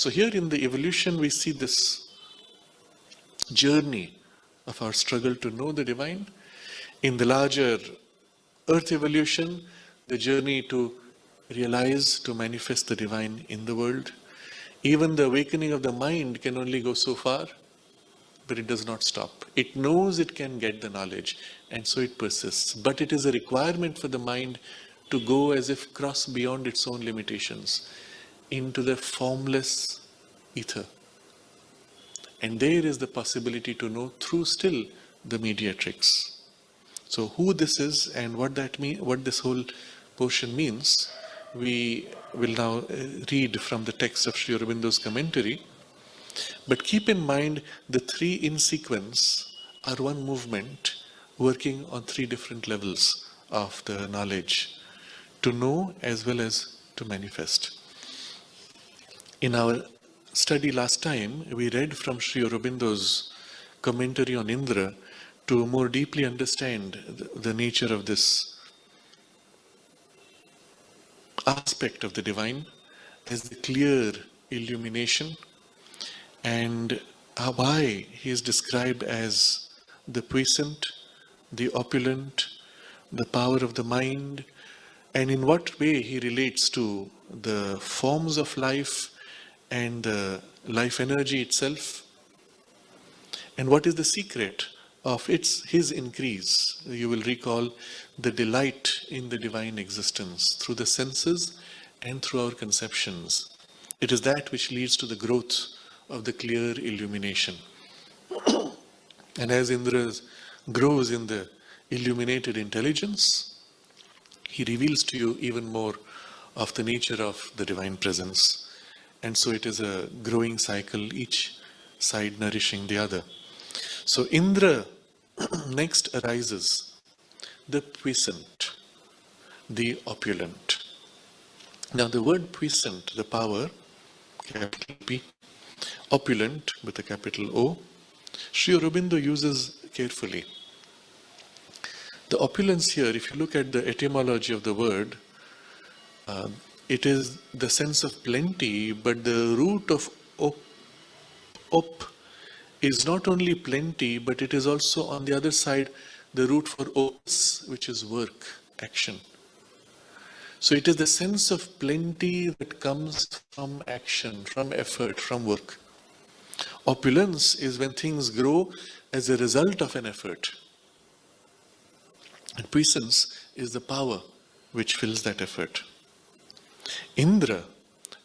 So here in the evolution, we see this journey of our struggle to know the divine. In the larger earth evolution, the journey to realize, to manifest the divine in the world. Even the awakening of the mind can only go so far, but it does not stop. It knows it can get the knowledge, and so it persists. But it is a requirement for the mind to go as if cross beyond its own limitations into the formless ether. And there is the possibility to know through still the mediatrix. So who this is and what this whole portion means, we will now read from the text of Sri Aurobindo's commentary. But keep in mind, the three in sequence are one movement working on three different levels of the knowledge, to know as well as to manifest. In our study last time, we read from Sri Aurobindo's commentary on Indra to more deeply understand the nature of this aspect of the divine as the clear illumination, and why he is described as the puissant, the opulent, the power of the mind, and in what way he relates to the forms of life and the life energy itself, and what is the secret of his increase. You will recall the delight in the divine existence through the senses and through our conceptions. It is that which leads to the growth of the clear illumination. And as Indra grows in the illuminated intelligence, he reveals to you even more of the nature of the divine presence. And so it is a growing cycle, each side nourishing the other. So Indra next arises, the puissant, the opulent. Now the word puissant, the power, capital P, opulent with a capital O, Sri Aurobindo uses carefully. The opulence here, if you look at the etymology of the word, it is the sense of plenty, but the root of op is not only plenty, but it is also on the other side the root for opus, which is work, action. So it is the sense of plenty that comes from action, from effort, from work. Opulence is when things grow as a result of an effort. And puissance is the power which fills that effort. Indra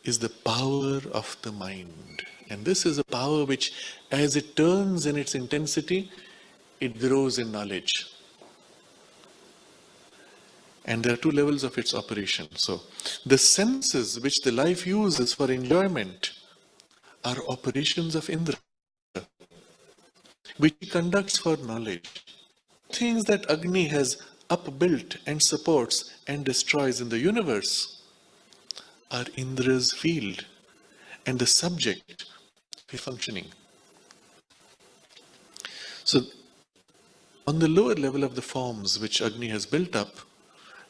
is the power of the mind. And this is a power which, as it turns in its intensity, it grows in knowledge. And there are two levels of its operation. So, the senses which the life uses for enjoyment are operations of Indra, which he conducts for knowledge. Things that Agni has upbuilt and supports and destroys in the universe are Indra's field and the subject of functioning. So, on the lower level of the forms which Agni has built up,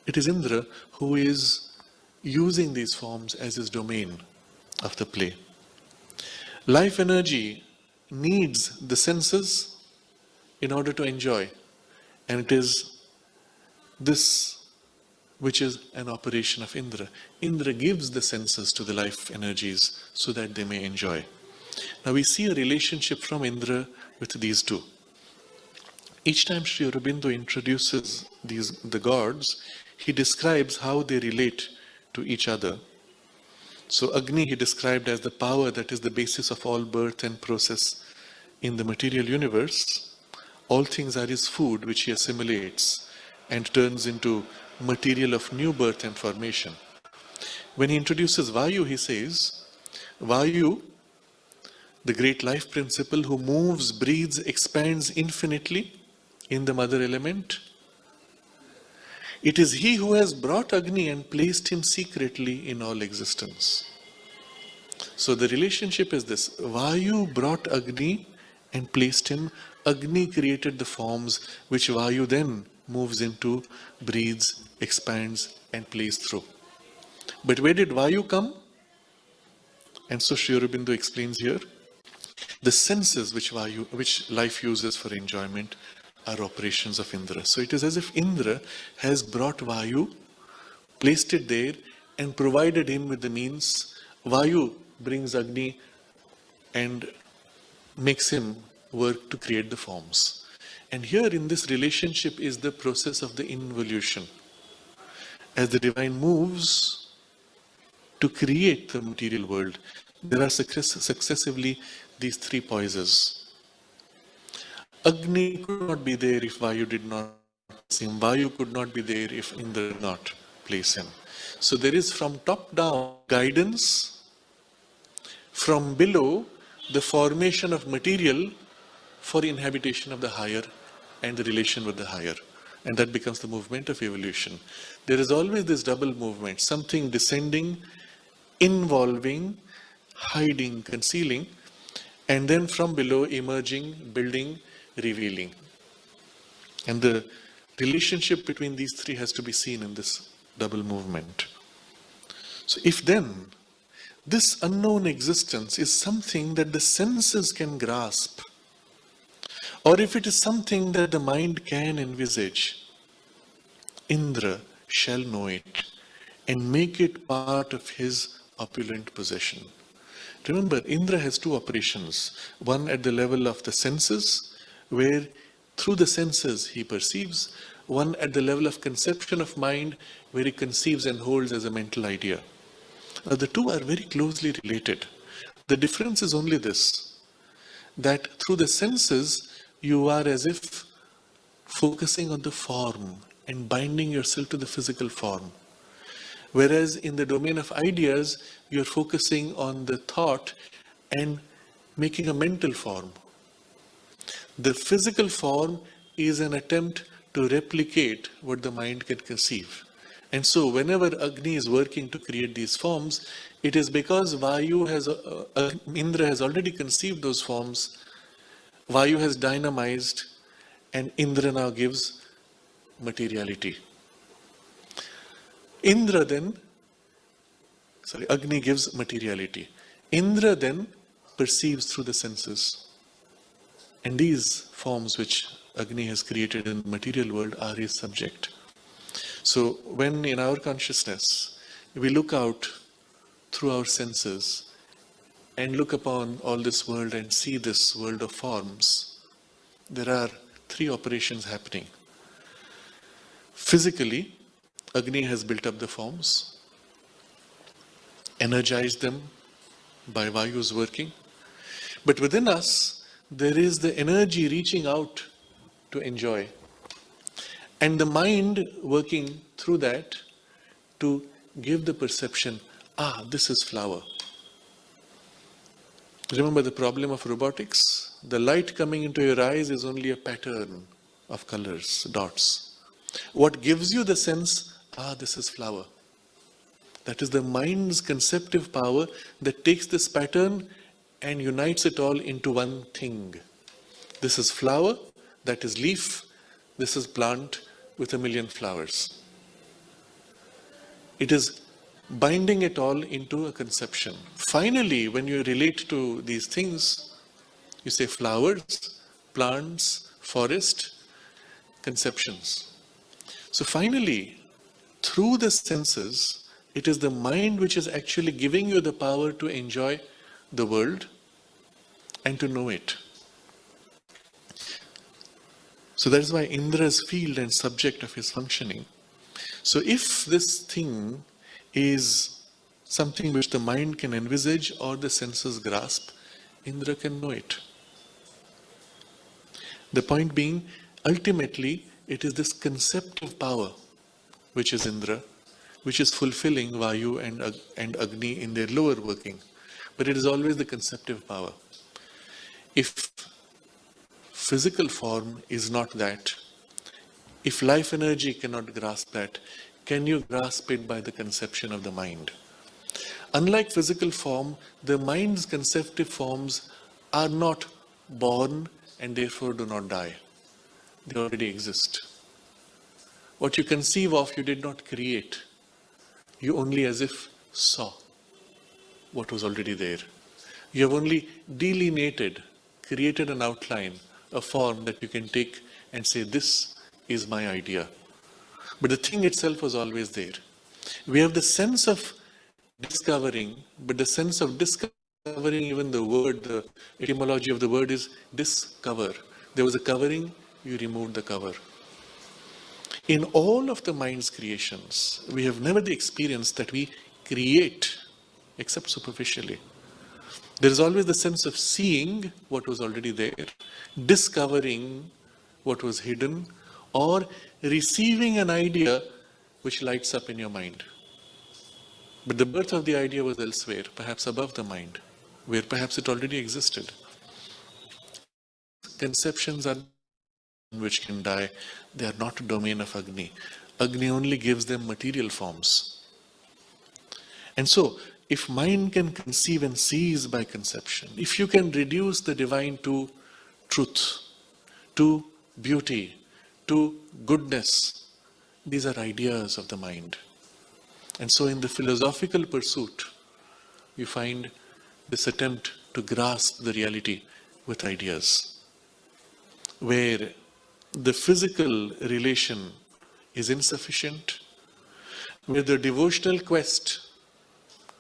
it is Indra who is using these forms as his domain of the play. Life energy needs the senses in order to enjoy, and it is this which is an operation of Indra. Indra gives the senses to the life energies so that they may enjoy. Now we see a relationship from Indra with these two. Each time Sri Aurobindo introduces the gods, he describes how they relate to each other. So Agni he described as the power that is the basis of all birth and process in the material universe. All things are his food which he assimilates and turns into material of new birth and formation. When he introduces Vayu, he says, Vayu, the great life principle who moves, breathes, expands infinitely in the mother element. It is he who has brought Agni and placed him secretly in all existence. So the relationship is this. Vayu brought Agni and placed him. Agni created the forms which Vayu then moves into, breathes, expands and plays through. But where did Vayu come? And so Sri Aurobindo explains here, the senses which life uses for enjoyment are operations of Indra. So it is as if Indra has brought Vayu, placed it there, and provided him with the means. Vayu brings Agni and makes him work to create the forms. And here in this relationship is the process of the involution. As the divine moves to create the material world, there are successively these three poises. Agni could not be there if Vayu did not place him. Vayu could not be there if Indra did not place him. So there is from top down guidance, from below the formation of material for inhabitation of the higher and the relation with the higher. And that becomes the movement of evolution. There is always this double movement, something descending, involving, hiding, concealing, and then from below emerging, building, revealing. And the relationship between these three has to be seen in this double movement. So if then this unknown existence is something that the senses can grasp, or if it is something that the mind can envisage, Indra shall know it and make it part of his opulent possession. Remember, Indra has two operations. One at the level of the senses, where through the senses he perceives. One at the level of conception of mind, where he conceives and holds as a mental idea. Now, the two are very closely related. The difference is only this, that through the senses, you are as if focusing on the form and binding yourself to the physical form. Whereas in the domain of ideas, you're focusing on the thought and making a mental form. The physical form is an attempt to replicate what the mind can conceive. And so whenever Agni is working to create these forms, it is because Indra has already conceived those forms, Vayu has dynamized, and Indra now gives materiality. Agni gives materiality. Indra then perceives through the senses. And these forms which Agni has created in the material world are his subject. So when in our consciousness, we look out through our senses and look upon all this world and see this world of forms, there are three operations happening. Physically, Agni has built up the forms, energized them by Vayu's working. But within us, there is the energy reaching out to enjoy. And the mind working through that to give the perception, this is flower. Remember the problem of robotics? The light coming into your eyes is only a pattern of colors, dots. What gives you the sense, this is flower. That is the mind's conceptive power that takes this pattern and unites it all into one thing. This is flower, that is leaf, this is plant with 1,000,000 flowers. It is binding it all into a conception. Finally, when you relate to these things, you say flowers, plants, forest, conceptions. So finally, through the senses, it is the mind which is actually giving you the power to enjoy the world and to know it. So that is why Indra is field and subject of his functioning. So if this thing is something which the mind can envisage or the senses grasp, Indra can know it. The point being, ultimately, it is this conceptive power which is Indra, which is fulfilling Vayu and Agni in their lower working. But it is always the conceptive power. If physical form is not that, if life energy cannot grasp that, can you grasp it by the conception of the mind? Unlike physical form, the mind's conceptive forms are not born and therefore do not die. They already exist. What you conceive of, you did not create. You only as if saw. what was already there. You have only delineated, created an outline, a form that you can take and say, this is my idea. But the thing itself was always there. We have the sense of discovering, but the sense of discovering, even the word, the etymology of the word is discover. There was a covering, you removed the cover. In all of the mind's creations, we have never the experience that we create, except superficially. There is always the sense of seeing what was already there, discovering what was hidden, or receiving an idea which lights up in your mind. But the birth of the idea was elsewhere, perhaps above the mind, where perhaps it already existed. Conceptions are which can die, they are not a domain of Agni. Agni only gives them material forms. And so, if mind can conceive and seize by conception, if you can reduce the divine to truth, to beauty, to goodness, these are ideas of the mind. And so in the philosophical pursuit, you find this attempt to grasp the reality with ideas, where the physical relation is insufficient, where the devotional quest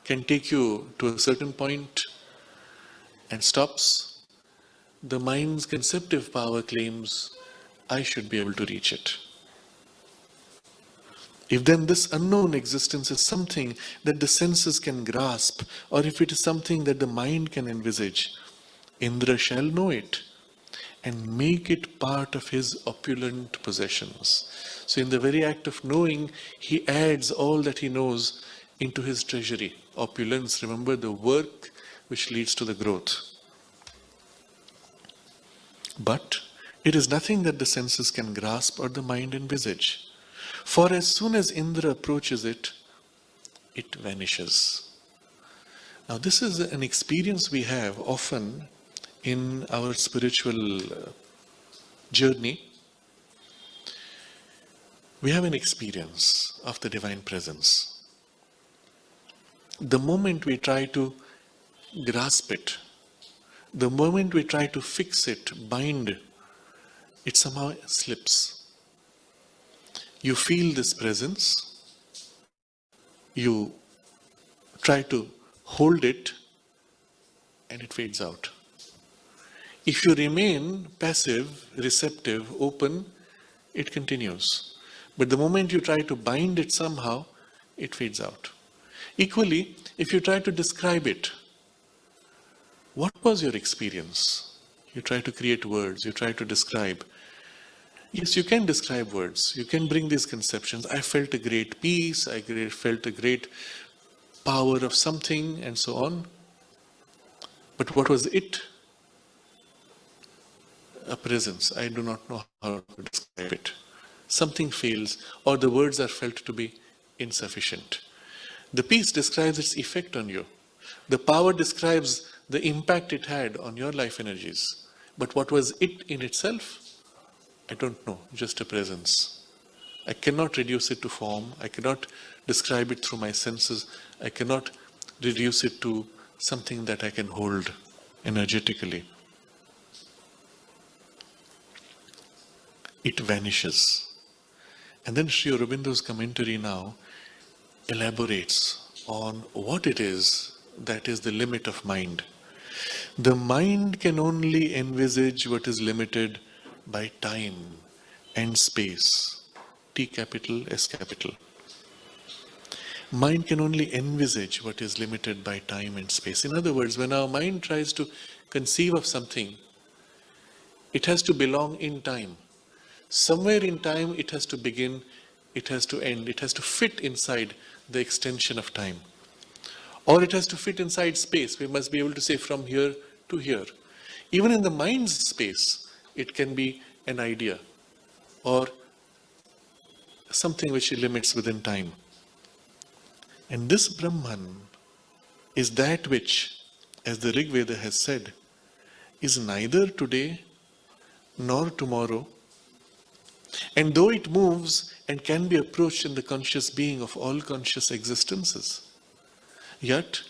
can take you to a certain point and stops, the mind's conceptive power claims, I should be able to reach it. If then this unknown existence is something that the senses can grasp, or if it is something that the mind can envisage, Indra shall know it and make it part of his opulent possessions. So in the very act of knowing, he adds all that he knows into his treasury. Opulence, remember, the work which leads to the growth. But it is nothing that the senses can grasp or the mind envisage. For as soon as Indra approaches it, it vanishes. Now this is an experience we have often in our spiritual journey. We have an experience of the divine presence. The moment we try to grasp it, the moment we try to fix it, bind, it somehow slips. You feel this presence, you try to hold it, and it fades out. If you remain passive, receptive, open, it continues. But the moment you try to bind it somehow, it fades out. Equally, if you try to describe it, what was your experience? You try to create words, you try to describe. Yes, you can describe words. You can bring these conceptions. I felt a great peace, I felt a great power of something, and so on. But what was it? A presence. I do not know how to describe it. Something fails, or the words are felt to be insufficient. The peace describes its effect on you. The power describes the impact it had on your life energies. But what was it in itself? I don't know, just a presence. I cannot reduce it to form. I cannot describe it through my senses. I cannot reduce it to something that I can hold energetically. It vanishes. And then Sri Aurobindo's commentary now elaborates on what it is that is the limit of mind. The mind can only envisage what is limited by time and space. T capital, S capital. Mind can only envisage what is limited by time and space. In other words, when our mind tries to conceive of something, it has to belong in time. Somewhere in time it has to begin, it has to end, it has to fit inside the extension of time. Or it has to fit inside space. We must be able to say from here to here. Even in the mind's space, it can be an idea or something which limits within time. And this Brahman is that which, as the Rig Veda has said, is neither today nor tomorrow. And though it moves and can be approached in the conscious being of all conscious existences, yet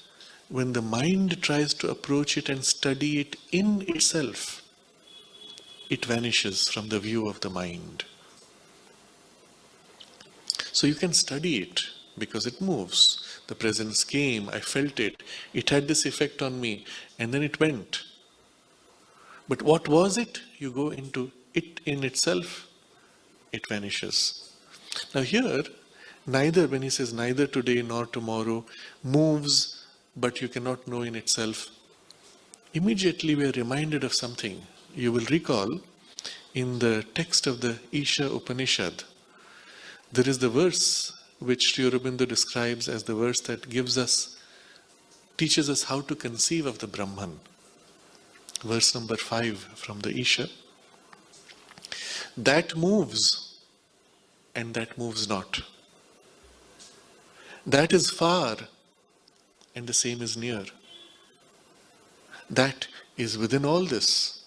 when the mind tries to approach it and study it in itself, it vanishes from the view of the mind. So you can study it because it moves. The presence came, I felt it, it had this effect on me, and then it went. But what was it? You go into it in itself, it vanishes. Now here, neither, when he says neither today nor tomorrow, moves, but you cannot know in itself, immediately we are reminded of something. You will recall in the text of the Isha Upanishad, there is the verse which Sri Aurobindo describes as the verse that teaches us how to conceive of the Brahman. Verse number 5 from the Isha. That moves and that moves not. That is far and the same is near. That is within all this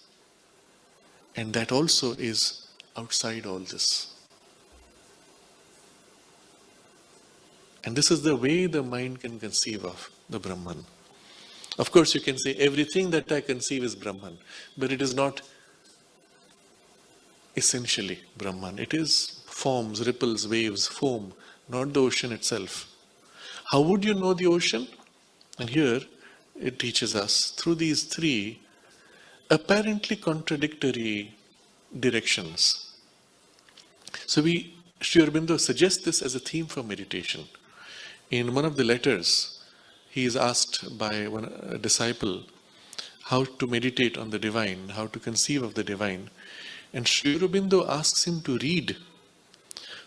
and that also is outside all this. And this is the way the mind can conceive of the Brahman. Of course, you can say everything that I conceive is Brahman, but it is not essentially Brahman. It is forms, ripples, waves, foam, not the ocean itself. How would you know the ocean? And here it teaches us through these three apparently contradictory directions. So Sri Aurobindo suggests this as a theme for meditation. In one of the letters, he is asked by a disciple how to meditate on the divine, how to conceive of the divine. And Sri Aurobindo asks him to read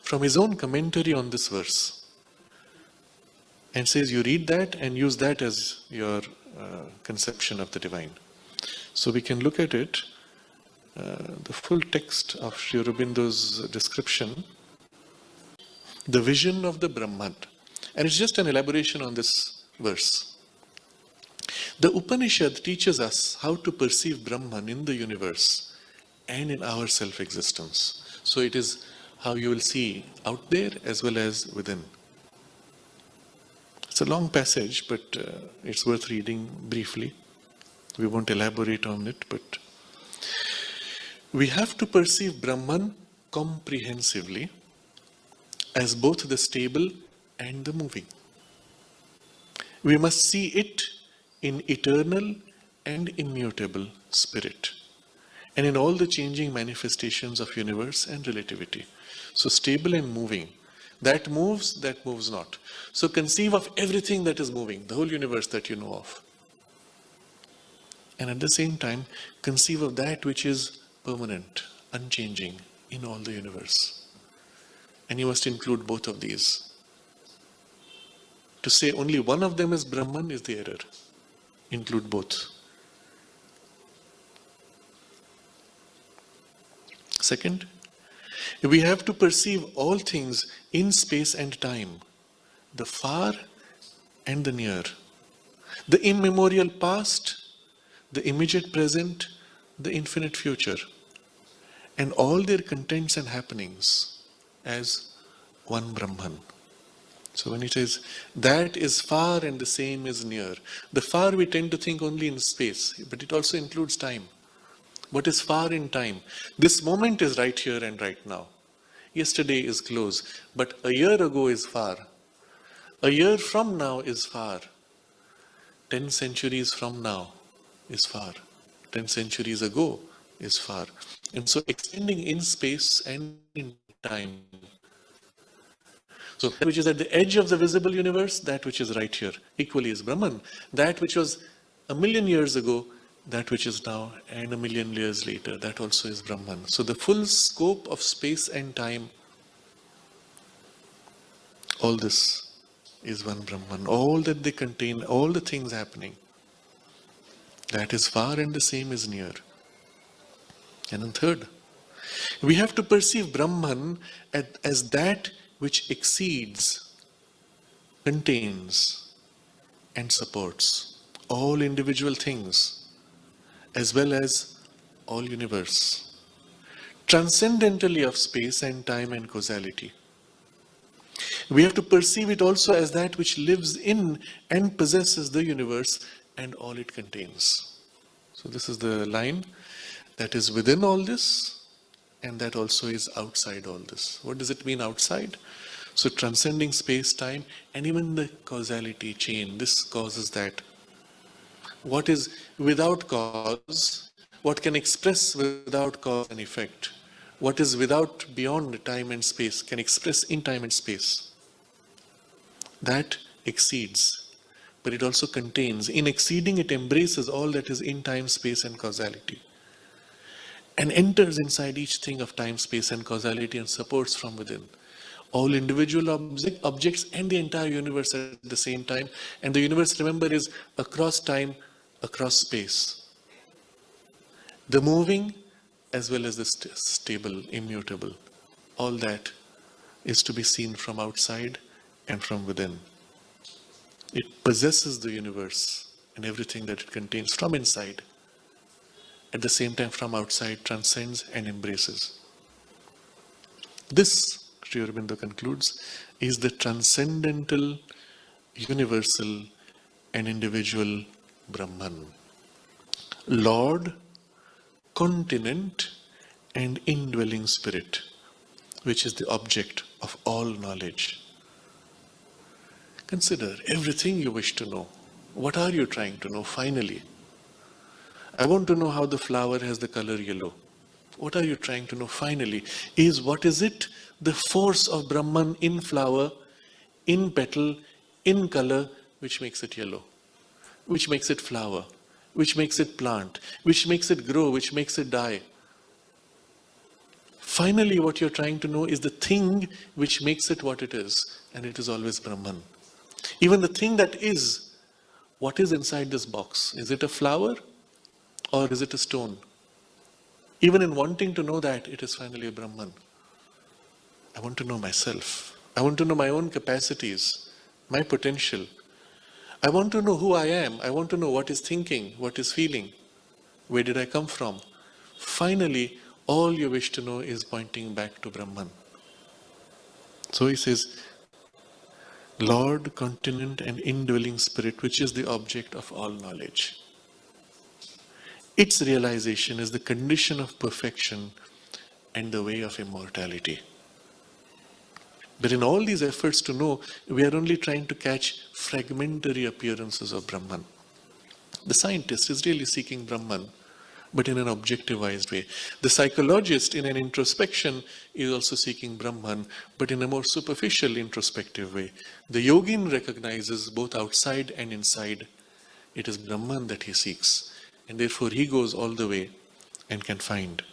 from his own commentary on this verse. And says, you read that and use that as your conception of the divine. So we can look at it, the full text of Sri Aurobindo's description, the vision of the Brahman. And it's just an elaboration on this verse. The Upanishad teaches us how to perceive Brahman in the universe and in our self-existence. So it is how you will see out there as well as within. It's a long passage, but it's worth reading briefly. We won't elaborate on it, but we have to perceive Brahman comprehensively as both the stable and the moving. We must see it in eternal and immutable spirit, and in all the changing manifestations of universe and relativity. So stable and moving. That moves not. So conceive of everything that is moving, the whole universe that you know of. And at the same time, conceive of that which is permanent, unchanging in all the universe. And you must include both of these. To say only one of them is Brahman is the error. Include both. Second, we have to perceive all things in space and time, the far and the near, the immemorial past, the immediate present, the infinite future, and all their contents and happenings as one Brahman. So when he says, that is far and the same is near. The far we tend to think only in space, but it also includes time. What is far in time? This moment is right here and right now. Yesterday is close, but a year ago is far. A year from now is far. 10 centuries from now is far. 10 centuries ago is far. And so extending in space and in time. So that which is at the edge of the visible universe, that which is right here, equally is Brahman. That which was 1,000,000 years ago, that which is now, and 1,000,000 years later, that also is Brahman. So the full scope of space and time, all this is one Brahman. All that they contain, all the things happening, that is far and the same is near. And then third, we have to perceive Brahman as that which exceeds, contains, and supports all individual things, as well as all universe, transcendentally of space and time and causality. We have to perceive it also as that which lives in and possesses the universe and all it contains. So this is the line that is within all this and that also is outside all this. What does it mean outside? So transcending space, time, and even the causality chain, this causes that. What is without cause, what can express without cause and effect, what is without beyond time and space, can express in time and space. That exceeds, but it also contains. In exceeding, it embraces all that is in time, space, and causality, and enters inside each thing of time, space, and causality and supports from within all individual objects and the entire universe at the same time. And the universe, remember, is across time, across space. The moving as well as the stable, immutable. All that is to be seen from outside and from within. It possesses the universe and everything that it contains from inside. At the same time, from outside, transcends and embraces. This, Sri Aurobindo concludes, is the transcendental, universal, and individual Brahman. Lord, continent, and indwelling spirit, which is the object of all knowledge. Consider everything you wish to know. What are you trying to know finally? I want to know how the flower has the color yellow. What are you trying to know finally? What is it? The force of Brahman in flower, in petal, in color, which makes it yellow, which makes it flower, which makes it plant, which makes it grow, which makes it die. Finally, what you're trying to know is the thing which makes it what it is, and it is always Brahman. Even the thing that is, what is inside this box? Is it a flower or is it a stone? Even in wanting to know that, it is finally a Brahman. I want to know myself. I want to know my own capacities, my potential. I want to know who I am. I want to know what is thinking, what is feeling. Where did I come from? Finally, all you wish to know is pointing back to Brahman. So he says, Lord, continent, and indwelling spirit, which is the object of all knowledge. Its realization is the condition of perfection and the way of immortality. But in all these efforts to know, we are only trying to catch fragmentary appearances of Brahman. The scientist is really seeking Brahman, but in an objectivized way. The psychologist in an introspection is also seeking Brahman, but in a more superficial introspective way. The yogin recognizes both outside and inside. It is Brahman that he seeks, and therefore he goes all the way and can find.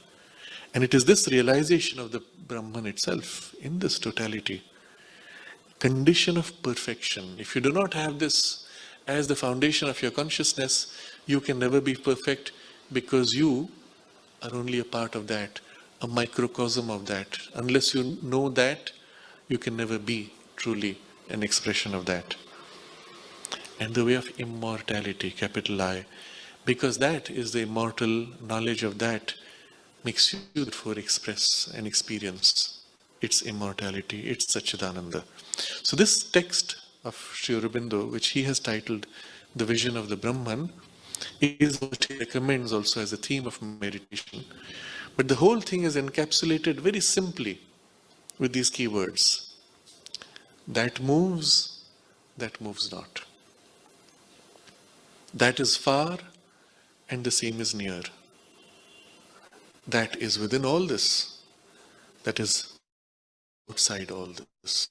And it is this realization of the Brahman itself, in this totality, condition of perfection. If you do not have this as the foundation of your consciousness, you can never be perfect, because you are only a part of that, a microcosm of that. Unless you know that, you can never be truly an expression of that. And the way of immortality, capital I, because that is the immortal knowledge of that, makes you therefore express and experience its immortality, its Satchidananda. So this text of Sri Aurobindo, which he has titled The Vision of the Brahman, is what he recommends also as a theme of meditation. But the whole thing is encapsulated very simply with these key words. That moves not. That is far, and the same is near. That is within all this. That is outside all this.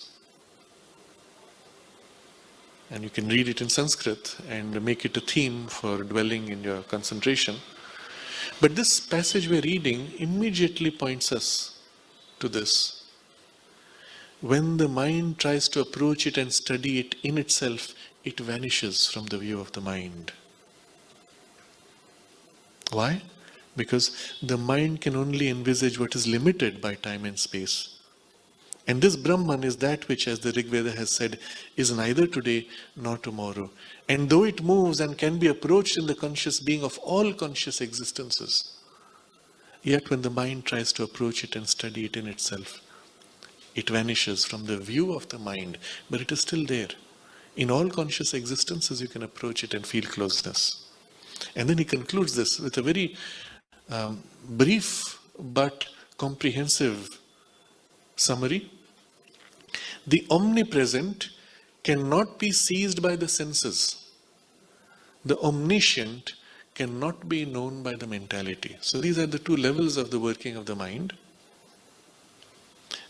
And you can read it in Sanskrit and make it a theme for dwelling in your concentration. But this passage we're reading immediately points us to this. When the mind tries to approach it and study it in itself, it vanishes from the view of the mind. Why? Because the mind can only envisage what is limited by time and space. And this Brahman is that which, as the Rig Veda has said, is neither today nor tomorrow. And though it moves and can be approached in the conscious being of all conscious existences, yet when the mind tries to approach it and study it in itself, It vanishes from the view of the mind, but it is still there. In all conscious existences, you can approach it and feel closeness. And then he concludes this with a very brief but comprehensive summary. The omnipresent cannot be seized by the senses. The omniscient cannot be known by the mentality. So these are the two levels of the working of the mind.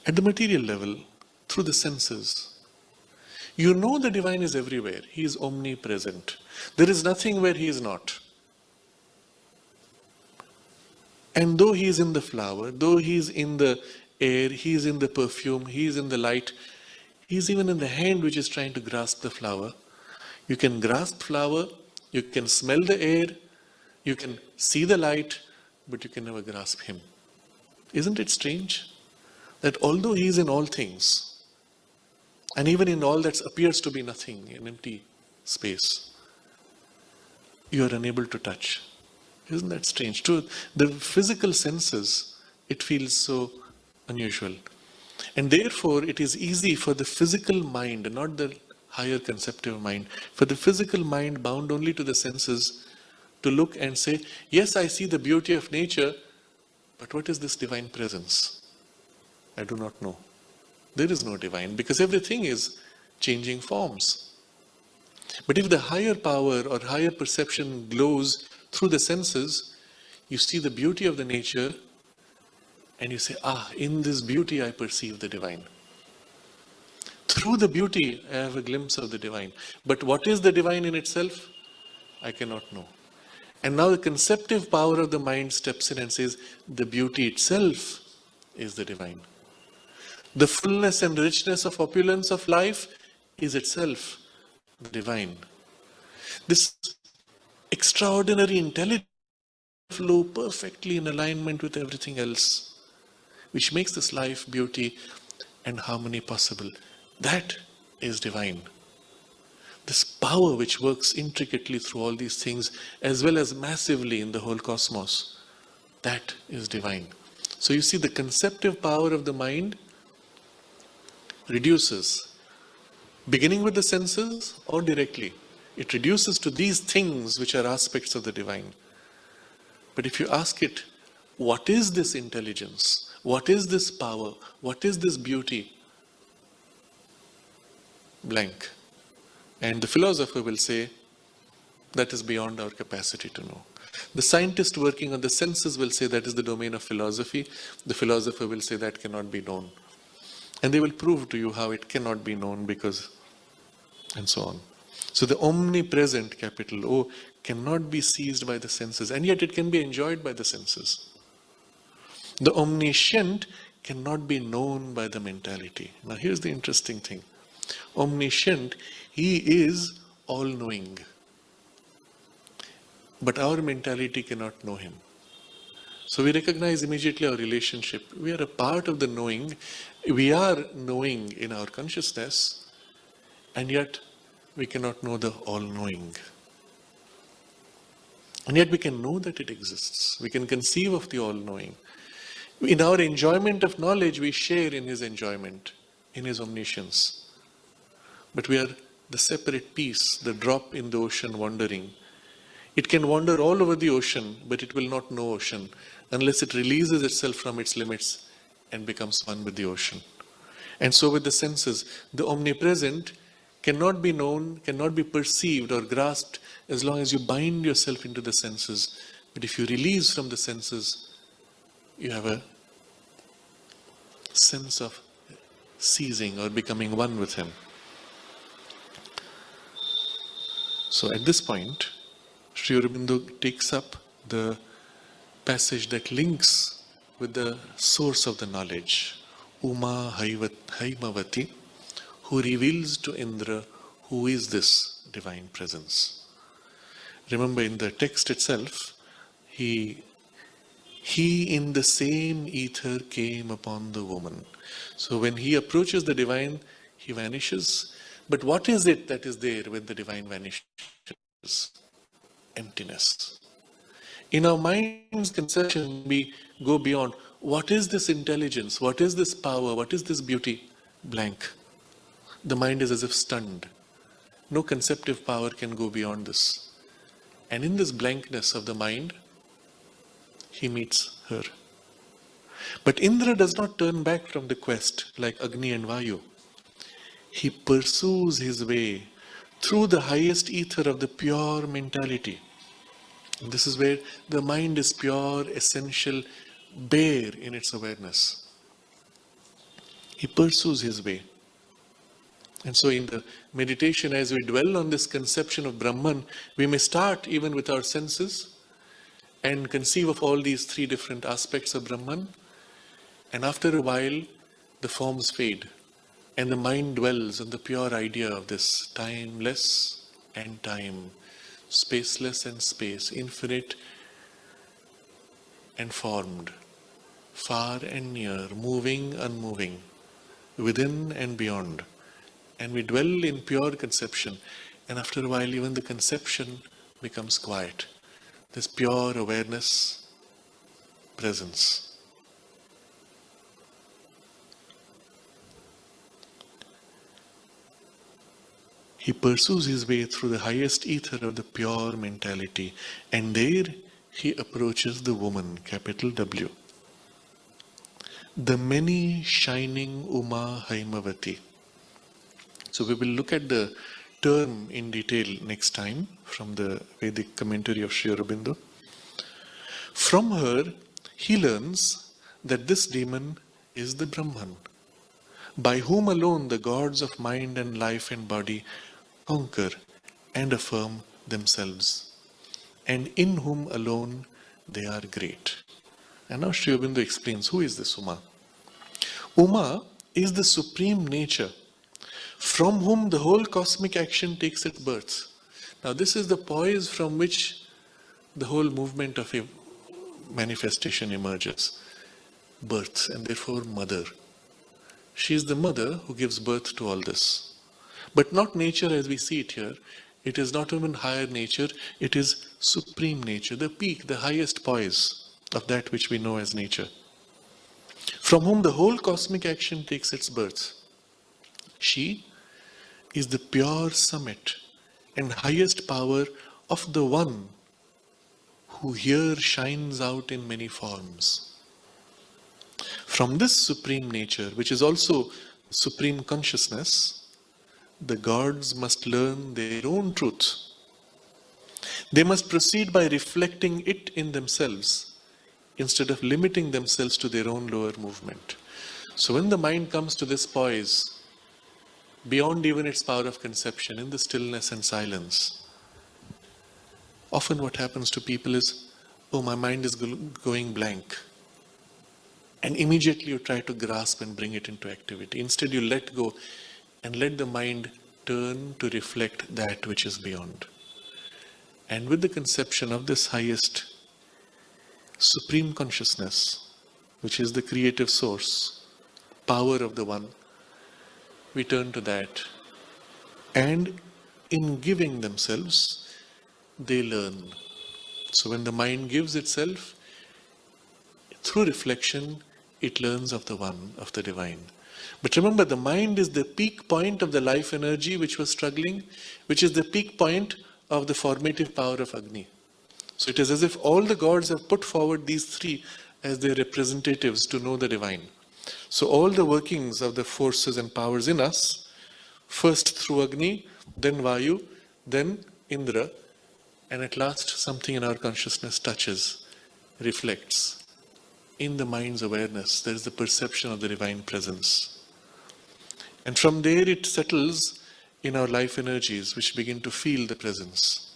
At the material level, through the senses, you know the divine is everywhere. He is omnipresent. There is nothing where he is not. And though he is in the flower, though he is in the air, he is in the perfume, he is in the light, he is even in the hand which is trying to grasp the flower. You can grasp flower, you can smell the air, you can see the light, but you can never grasp him. Isn't it strange that although he is in all things, and even in all that appears to be nothing, an empty space, you are unable to touch? Isn't that strange? To the physical senses, it feels so unusual. And therefore, it is easy for the physical mind, not the higher conceptive mind, for the physical mind bound only to the senses, to look and say, yes, I see the beauty of nature, but what is this divine presence? I do not know. There is no divine, because everything is changing forms. But if the higher power or higher perception glows through the senses, you see the beauty of the nature and you say, in this beauty I perceive the divine. Through the beauty I have a glimpse of the divine. But what is the divine in itself? I cannot know. And now the conceptive power of the mind steps in and says, the beauty itself is the divine. The fullness and richness of opulence of life is itself the divine. This extraordinary intelligence flow perfectly in alignment with everything else, which makes this life, beauty and harmony possible. That is divine. This power which works intricately through all these things, as well as massively in the whole cosmos, that is divine. So you see, the conceptive power of the mind reduces, beginning with the senses or directly. It reduces to these things which are aspects of the divine. But if you ask it, what is this intelligence? What is this power? What is this beauty? Blank. And the philosopher will say, that is beyond our capacity to know. The scientist working on the senses will say that is the domain of philosophy. The philosopher will say that cannot be known. And they will prove to you how it cannot be known because, and so on. So the omnipresent, capital O, cannot be seized by the senses, and yet it can be enjoyed by the senses. The omniscient cannot be known by the mentality. Now here's the interesting thing. Omniscient, he is all-knowing. But our mentality cannot know him. So we recognize immediately our relationship. We are a part of the knowing. We are knowing in our consciousness, and yet we cannot know the all-knowing. And yet we can know that it exists. We can conceive of the all-knowing. In our enjoyment of knowledge, we share in his enjoyment, in his omniscience. But we are the separate piece, the drop in the ocean wandering. It can wander all over the ocean, but it will not know ocean unless it releases itself from its limits and becomes one with the ocean. And so with the senses, the omnipresent cannot be known, cannot be perceived or grasped as long as you bind yourself into the senses. But if you release from the senses, you have a sense of ceasing or becoming one with him. So at this point, Sri Aurobindo takes up the passage that links with the source of the knowledge, Uma Haimavati, who reveals to Indra who is this divine presence. Remember, in the text itself, he in the same ether came upon the woman. So when he approaches the divine, he vanishes. But what is it that is there when the divine vanishes? Emptiness. In our mind's conception, we go beyond. What is this intelligence? What is this power? What is this beauty? Blank. The mind is as if stunned. No conceptive power can go beyond this. And in this blankness of the mind, he meets her. But Indra does not turn back from the quest like Agni and Vayu. He pursues his way through the highest ether of the pure mentality. And this is where the mind is pure, essential, bare in its awareness. He pursues his way. And so in the meditation, as we dwell on this conception of Brahman, we may start even with our senses and conceive of all these three different aspects of Brahman. And after a while, the forms fade. And the mind dwells on the pure idea of this timeless and time, spaceless and space, infinite and formed, far and near, moving, unmoving, within and beyond. And we dwell in pure conception. And after a while, even the conception becomes quiet. This pure awareness, presence. He pursues his way through the highest ether of the pure mentality. And there he approaches the woman, capital W. The many shining Uma Haimavati. So we will look at the term in detail next time from the Vedic commentary of Sri Aurobindo. From her, he learns that this demon is the Brahman, by whom alone the gods of mind and life and body conquer and affirm themselves, and in whom alone they are great. And now Sri Aurobindo explains, who is this Uma? Uma is the supreme nature from whom the whole cosmic action takes its birth. Now this is the poise from which the whole movement of a manifestation emerges. Birth, and therefore mother. She is the mother who gives birth to all this. But not nature as we see it here. It is not even higher nature, it is supreme nature, the peak, the highest poise of that which we know as nature, from whom the whole cosmic action takes its birth. She is the pure summit and highest power of the one who here shines out in many forms. From this supreme nature, which is also supreme consciousness, the gods must learn their own truth. They must proceed by reflecting it in themselves instead of limiting themselves to their own lower movement. So when the mind comes to this poise, beyond even its power of conception, in the stillness and silence, often what happens to people is, oh, my mind is going blank. And immediately you try to grasp and bring it into activity. Instead you let go and let the mind turn to reflect that which is beyond. And with the conception of this highest supreme consciousness, which is the creative source, power of the one, we turn to that. And in giving themselves, they learn. So when the mind gives itself, through reflection, it learns of the one, of the divine. But remember, the mind is the peak point of the life energy which was struggling, which is the peak point of the formative power of Agni. So it is as if all the gods have put forward these three as their representatives to know the divine. So all the workings of the forces and powers in us, first through Agni, then Vayu, then Indra, and at last something in our consciousness touches, reflects. In the mind's awareness, there is the perception of the divine presence. And from there it settles in our life energies, which begin to feel the presence.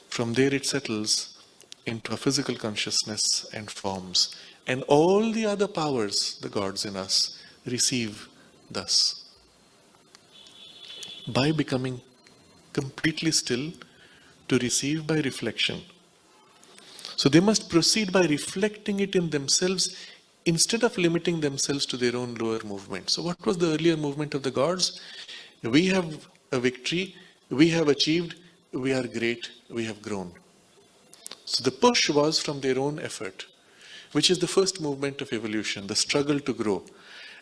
From there it settles into a physical consciousness and forms. And all the other powers, the gods in us, receive thus. By becoming completely still, to receive by reflection. So they must proceed by reflecting it in themselves instead of limiting themselves to their own lower movement. So what was the earlier movement of the gods? We have a victory, we have achieved, we are great, we have grown. So the push was from their own effort. which is the first movement of evolution, the struggle to grow.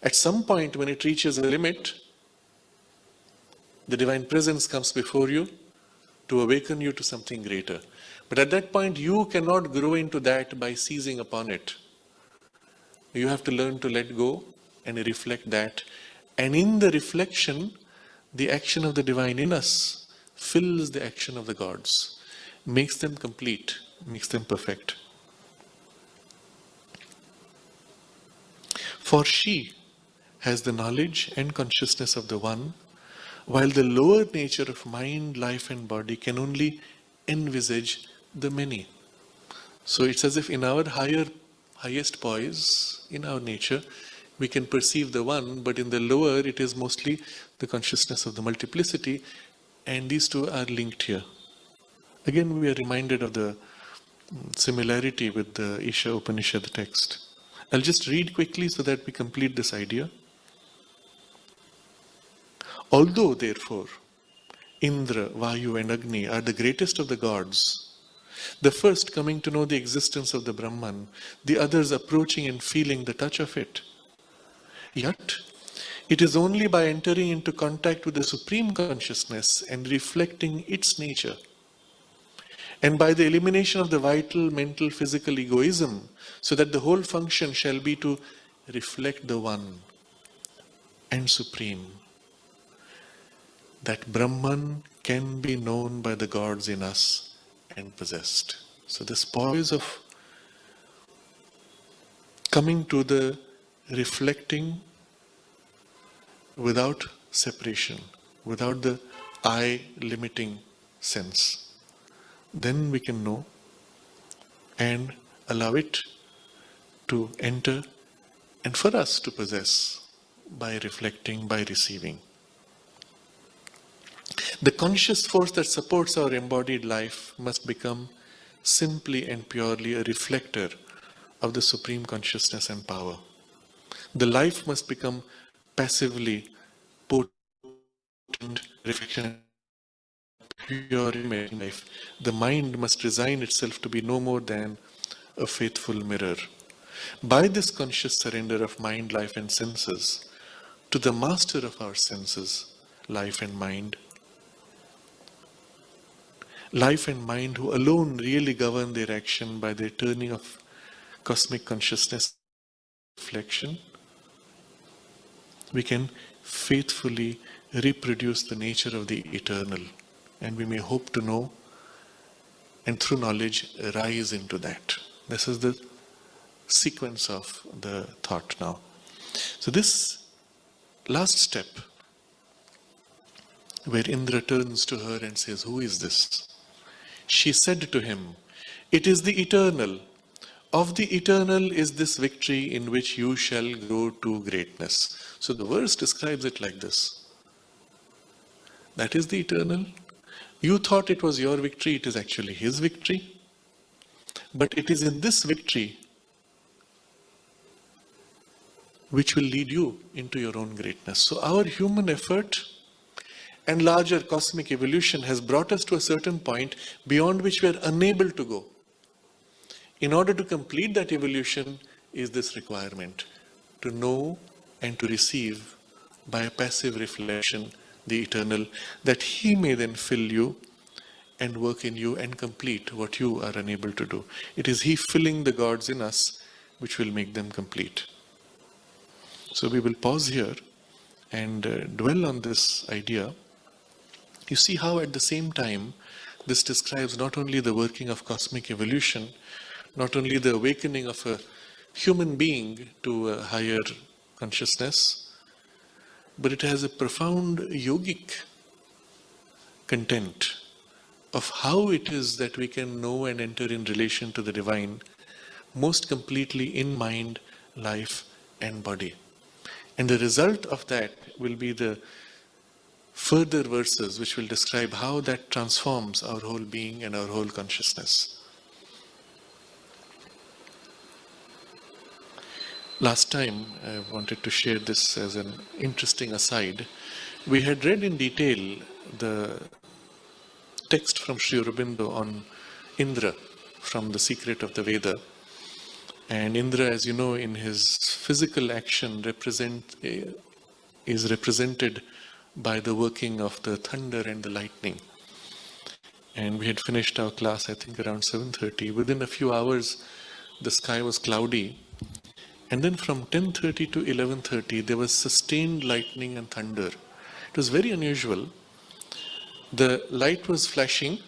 At some point when it reaches a limit, the divine presence comes before you to awaken you to something greater. But at that point, you cannot grow into that by seizing upon it. You have to learn to let go and reflect that. And in the reflection, the action of the divine in us fills the action of the gods, makes them complete, makes them perfect. For she has the knowledge and consciousness of the one, while the lower nature of mind, life and body can only envisage the many. So it's as if in our highest poise, in our nature, we can perceive the one, but in the lower it is mostly the consciousness of the multiplicity, and these two are linked here. Again, we are reminded of the similarity with the Isha Upanishad text. I'll just read quickly so that we complete this idea. Although, therefore, Indra, Vayu and Agni are the greatest of the gods, the first coming to know the existence of the Brahman, the others approaching and feeling the touch of it, yet it is only by entering into contact with the Supreme Consciousness and reflecting its nature, and by the elimination of the vital, mental, physical egoism, so that the whole function shall be to reflect the One and Supreme, that Brahman can be known by the gods in us and possessed. So this poise of coming to the reflecting without separation, without the I limiting sense, then we can know and allow it to enter and for us to possess by reflecting, by receiving. The conscious force that supports our embodied life must become simply and purely a reflector of the Supreme Consciousness and power. The life must become passively potent reflection, pure image life. The mind must resign itself to be no more than a faithful mirror. By this conscious surrender of mind, life and senses to the master of our senses, life and mind who alone really govern their action by their turning of cosmic consciousness reflection, we can faithfully reproduce the nature of the eternal, and we may hope to know and through knowledge rise into that. This is the sequence of the thought now. So this last step, where Indra turns to her and says, "Who is this?" She said to him, "It is the eternal. Of the eternal is this victory in which you shall grow to greatness." So the verse describes it like this. That is the eternal. You thought it was your victory, it is actually his victory. But it is in this victory which will lead you into your own greatness. So our human effort and larger cosmic evolution has brought us to a certain point beyond which we are unable to go. In order to complete that evolution is this requirement, to know and to receive by a passive reflection the eternal, that he may then fill you and work in you and complete what you are unable to do. It is he filling the gods in us which will make them complete. So we will pause here and dwell on this idea. You see how at the same time this describes not only the working of cosmic evolution, not only the awakening of a human being to a higher consciousness, but it has a profound yogic content of how it is that we can know and enter in relation to the divine most completely in mind, life and body. And the result of that will be the further verses which will describe how that transforms our whole being and our whole consciousness. Last time, I wanted to share this as an interesting aside. We had read in detail the text from Sri Aurobindo on Indra from The Secret of the Veda. And Indra, as you know, in his physical action is represented by the working of the thunder and the lightning. And we had finished our class, I think, around 7:30. Within a few hours, the sky was cloudy. And then from 10:30 to 11:30, there was sustained lightning and thunder. It was very unusual. The light was flashing.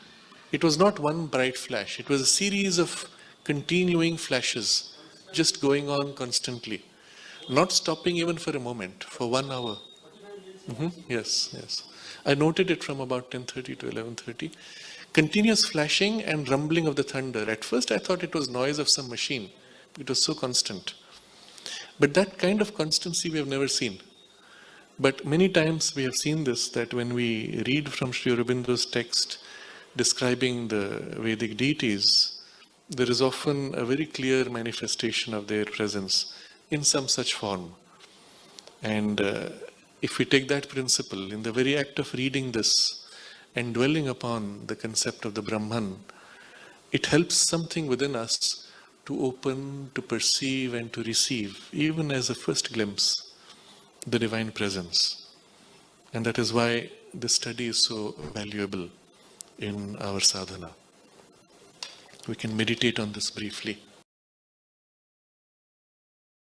It was not one bright flash. It was a series of continuing flashes, just going on constantly, not stopping even for a moment, for 1 hour. Yes, yes. I noted it from about 10:30 to 11:30. Continuous flashing and rumbling of the thunder. At first I thought it was noise of some machine. It was so constant. But that kind of constancy we have never seen. But many times we have seen this, that when we read from Sri Aurobindo's text describing the Vedic deities, there is often a very clear manifestation of their presence in some such form. And if we take that principle, in the very act of reading this and dwelling upon the concept of the Brahman, it helps something within us to open, to perceive and to receive, even as a first glimpse, the divine presence. And that is why this study is so valuable in our sadhana. We can meditate on this briefly.